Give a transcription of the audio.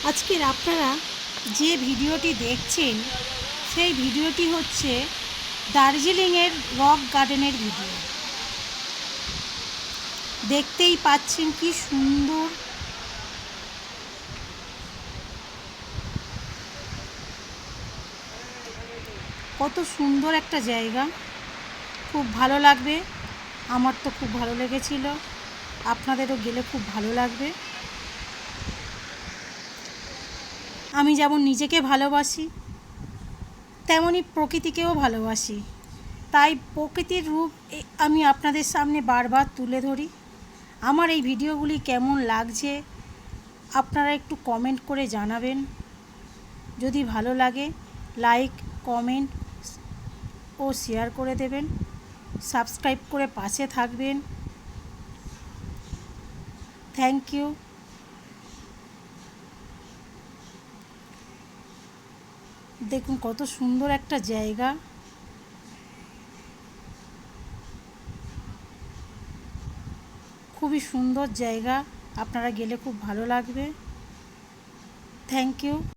আজকের আপনারা যে ভিডিওটি দেখছেন সেই ভিডিওটি হচ্ছে দার্জিলিংয়ের রক গার্ডেনের ভিডিও। দেখতেই পাচ্ছেন কি সুন্দর, কত সুন্দর একটা জায়গা। খুব ভালো লাগবে, আমার তো খুব ভালো লেগেছিল, আপনাদেরও গেলে খুব ভালো লাগবে। আমি যেমন নিজেকে ভালোবাসি তেমনই প্রকৃতিকেও ভালোবাসি, তাই প্রকৃতির রূপ আমি আপনাদের সামনে বারবার তুলে ধরি। আমার এই ভিডিওগুলি কেমন লাগছে আপনারা একটু কমেন্ট করে জানাবেন। যদি ভালো লাগে লাইক, কমেন্ট ও শেয়ার করে দেবেন। সাবস্ক্রাইব করে পাশে থাকবেন। Thank you. দেখুন কত সুন্দর একটা জায়গা। খুবই সুন্দর জায়গা, আপনারা গেলে খুব ভালো লাগবে। Thank you.